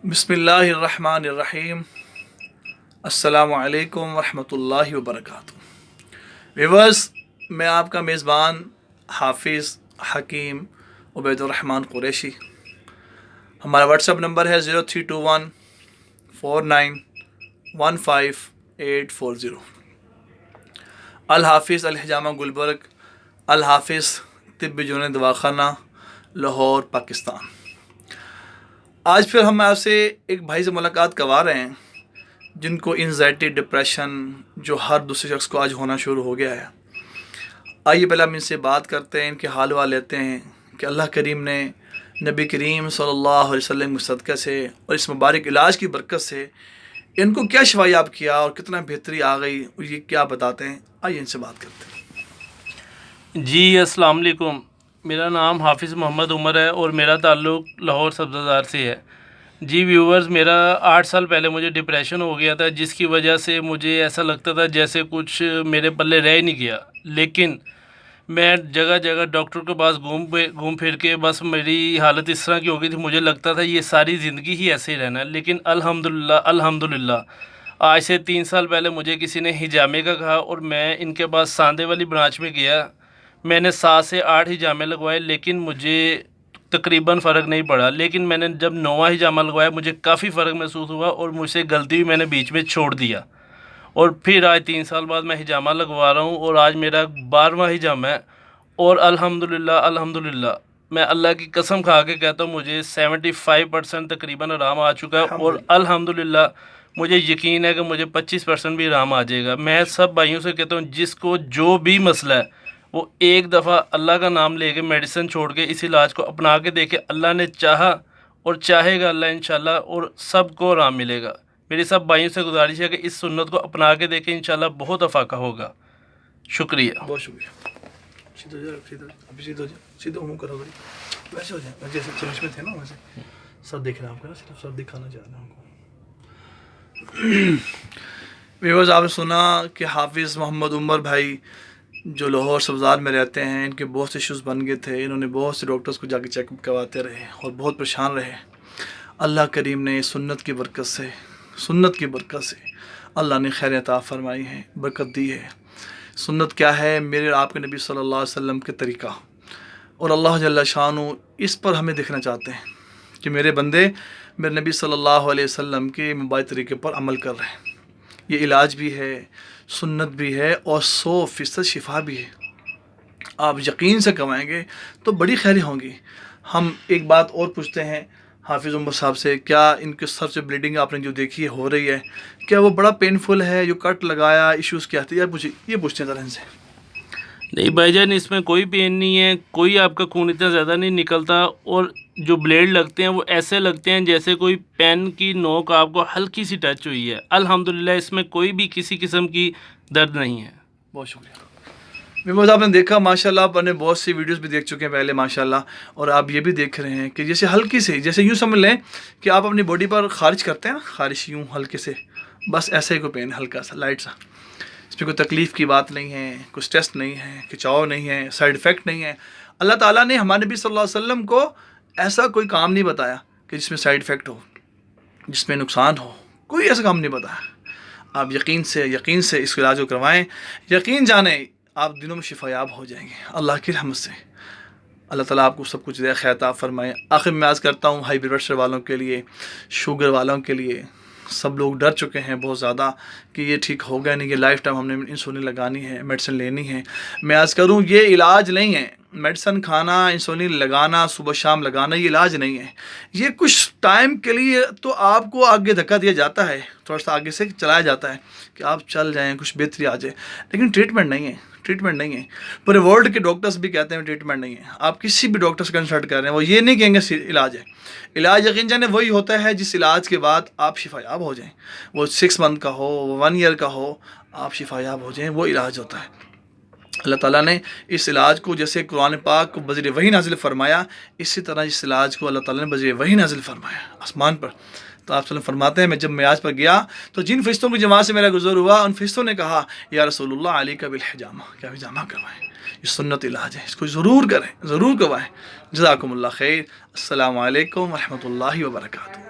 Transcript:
بسم اللہ الرحمن الرحیم۔ السلام علیکم ورحمۃ اللہ وبرکاتہ۔ ویورز، میں آپ کا میزبان حافظ حکیم عبید الرحمن قریشی۔ ہمارا واٹس ایپ نمبر ہے 0321491580۔ الحافظ الحجامہ گلبرگ، الحافظ طب جنون دواخانہ، لاہور، پاکستان۔ آج پھر ہم آپ سے ایک بھائی سے ملاقات کروا رہے ہیں جن کو انزائٹی، ڈپریشن جو ہر دوسرے شخص کو آج ہونا شروع ہو گیا ہے۔ آئیے پہلے ہم ان سے بات کرتے ہیں، ان کے حال وال لیتے ہیں کہ اللہ کریم نے نبی کریم صلی اللہ علیہ وسلم کے صدقہ سے اور اس مبارک علاج کی برکت سے ان کو کیا شفا یاب کیا اور کتنا بہتری آ گئی، یہ کیا بتاتے ہیں۔ آئیے ان سے بات کرتے ہیں۔ جی السلام علیکم، میرا نام حافظ محمد عمر ہے اور میرا تعلق لاہور سبززار سے ہے۔ جی ویورز، میرا 8 سال پہلے مجھے ڈپریشن ہو گیا تھا، جس کی وجہ سے مجھے ایسا لگتا تھا جیسے کچھ میرے پلے رہ ہی نہیں گیا۔ لیکن میں جگہ جگہ ڈاکٹر کے پاس گھوم پھر کے بس میری حالت اس طرح کی ہو گئی تھی، مجھے لگتا تھا یہ ساری زندگی ہی ایسے ہی رہنا ہے۔ لیکن الحمدللہ آج سے 3 سال پہلے مجھے کسی نے ہجامے کا کہا اور میں ان کے پاس ساندے والی برانچ میں گیا۔ میں نے 7 سے 8 ہجامے لگوائے لیکن مجھے تقریباً فرق نہیں پڑا۔ لیکن میں نے جب 9واں ہجامہ لگوایا مجھے کافی فرق محسوس ہوا اور مجھ سے غلطی بھی میں نے بیچ میں چھوڑ دیا، اور پھر آج 3 سال بعد میں ہجامہ لگوا رہا ہوں اور آج میرا 12واں ہجامہ ہے۔ اور الحمدللہ میں اللہ کی قسم کھا کے کہتا ہوں مجھے 75% تقریباً آرام آ چکا ہے، اور الحمدللہ مجھے یقین ہے کہ مجھے 25% بھی آرام آ جائے گا۔ میں سب بھائیوں سے کہتا ہوں جس کو جو بھی مسئلہ ہے وہ ایک دفعہ اللہ کا نام لے کے میڈیسن چھوڑ کے اس علاج کو اپنا کے دیکھے۔ اللہ نے چاہا اور چاہے گا اللہ انشاءاللہ، اور سب کو آرام ملے گا۔ میری سب بھائیوں سے گزارش ہے کہ اس سنت کو اپنا کے دیکھیں، انشاءاللہ بہت افاقہ ہوگا۔ شکریہ، بہت شکریہ۔ سیدھے منہ کرو بھائی، ویسے ہو جائے جیسے چرچ میں تھے نا، ویسے سب دیکھ رہے ہیں آپ کا، صرف سب دکھانا چاہ رہے ہیں ہم کو۔ ویورز، آپ نے سنا کہ حافظ محمد عمر بھائی جو لاہور سبزار میں رہتے ہیں، ان کے بہت سے ایشوز بن گئے تھے، انہوں نے بہت سے ڈاکٹرز کو جا کے چیک اپ کرواتے رہے اور بہت پریشان رہے۔ اللہ کریم نے سنت کی برکت سے اللہ نے خیر عطا فرمائی ہے، برکت دی ہے۔ سنت کیا ہے؟ میرے آپ کے نبی صلی اللہ علیہ وسلم کے طریقہ، اور اللہ جل شانہ اس پر ہمیں دیکھنا چاہتے ہیں کہ میرے بندے میرے نبی صلی اللہ علیہ وسلم کے مبارک طریقے پر عمل کر رہے ہیں۔ یہ علاج بھی ہے، سنت بھی ہے، اور 100% شفا بھی ہے۔ آپ یقین سے کمائیں گے تو بڑی خیری ہوں گی۔ ہم ایک بات اور پوچھتے ہیں حافظ عمر صاحب سے، کیا ان کے سر سے بلیڈنگ آپ نے جو دیکھی ہے ہو رہی ہے، کیا وہ بڑا پینفل ہے؟ جو کٹ لگایا، ایشوز کیا تھے، یہ پوچھتے ہیں ذرا ان سے۔ نہیں بھائی جان، اس میں کوئی پین نہیں ہے، کوئی آپ کا خون اتنا زیادہ نہیں نکلتا، اور جو بلیڈ لگتے ہیں وہ ایسے لگتے ہیں جیسے کوئی پین کی نوک آپ کو ہلکی سی ٹچ ہوئی ہے۔ الحمدللہ اس میں کوئی بھی کسی قسم کی درد نہیں ہے۔ بہت شکریہ۔ ویورز، آپ نے دیکھا ماشاءاللہ، آپ نے بہت سی ویڈیوز بھی دیکھ چکے ہیں پہلے ماشاءاللہ، اور آپ یہ بھی دیکھ رہے ہیں کہ جیسے ہلکی سے، جیسے یوں سمجھ لیں کہ آپ اپنی باڈی پر خارج کرتے ہیں نا، خارش یوں ہلکے سے، بس ایسے ہی کوئی پین، ہلکا سا، لائٹ سا۔ اس میں کوئی تکلیف کی بات نہیں ہے، کوئی اسٹریس نہیں ہے، کھچاؤ نہیں ہے، سائیڈ افیکٹ نہیں ہے۔ اللہ تعالیٰ نے ہمارے نبی صلی اللہ علیہ وسلم کو ایسا کوئی کام نہیں بتایا کہ جس میں سائیڈ افیکٹ ہو، جس میں نقصان ہو، کوئی ایسا کام نہیں بتایا۔ آپ یقین سے اس علاج کو کروائیں، یقین جانیں آپ دنوں میں شفا یاب ہو جائیں گے اللہ کی رحمت سے۔ اللہ تعالیٰ آپ کو سب کچھ دے، خیر عطا فرمائے۔ آخر میں عرض کرتا ہوں ہائی بلڈ پریشر والوں کے لیے، شوگر والوں کے لیے، سب لوگ ڈر چکے ہیں بہت زیادہ کہ یہ ٹھیک ہوگا نہیں، کہ لائف ٹائم ہم نے انسولین لگانی ہے، میڈیسن لینی ہے۔ میں عرض کروں یہ علاج نہیں ہے، میڈیسن کھانا، انسولین لگانا، صبح شام لگانا یہ علاج نہیں ہے۔ یہ کچھ ٹائم کے لیے تو آپ کو آگے دھکا دیا جاتا ہے، تھوڑا سا آگے سے چلایا جاتا ہے کہ آپ چل جائیں، کچھ بہتری آ جائے، لیکن ٹریٹمنٹ نہیں ہے۔ پورے ورلڈ کے ڈاکٹرز بھی کہتے ہیں ٹریٹمنٹ نہیں ہے۔ آپ کسی بھی ڈاکٹر سے کنسلٹ کر رہے ہیں وہ یہ نہیں کہیں گے علاج ہے۔ علاج یقین جانے وہی ہوتا ہے جس علاج کے بعد آپ شفا یاب ہو جائیں، وہ 6 منتھ کا ہو، وہ 1 ایئر کا ہو، آپ شفا یاب ہو جائیں، وہ علاج ہوتا ہے۔ اللہ تعالیٰ نے اس علاج کو جیسے قرآن پاک کو بذریعہ وحی نازل فرمایا، اسی طرح اس علاج کو اللہ تعالیٰ نے بذریعہ وحی نازل فرمایا آسمان پر۔ تو آپ صلی اللہ علیہ وسلم فرماتے ہیں میں جب معراج پر گیا تو جن فرشتوں کی جماعت سے میرا گزر ہوا، ان فرشتوں نے کہا یا رسول اللہ علیک بالحجامہ، کیا حجامہ کروائیں، یہ سنت علاج ہے، اس کو ضرور کریں، ضرور کروائیں۔ جزاکم اللہ خیر۔ السلام علیکم ورحمۃ اللہ وبرکاتہ۔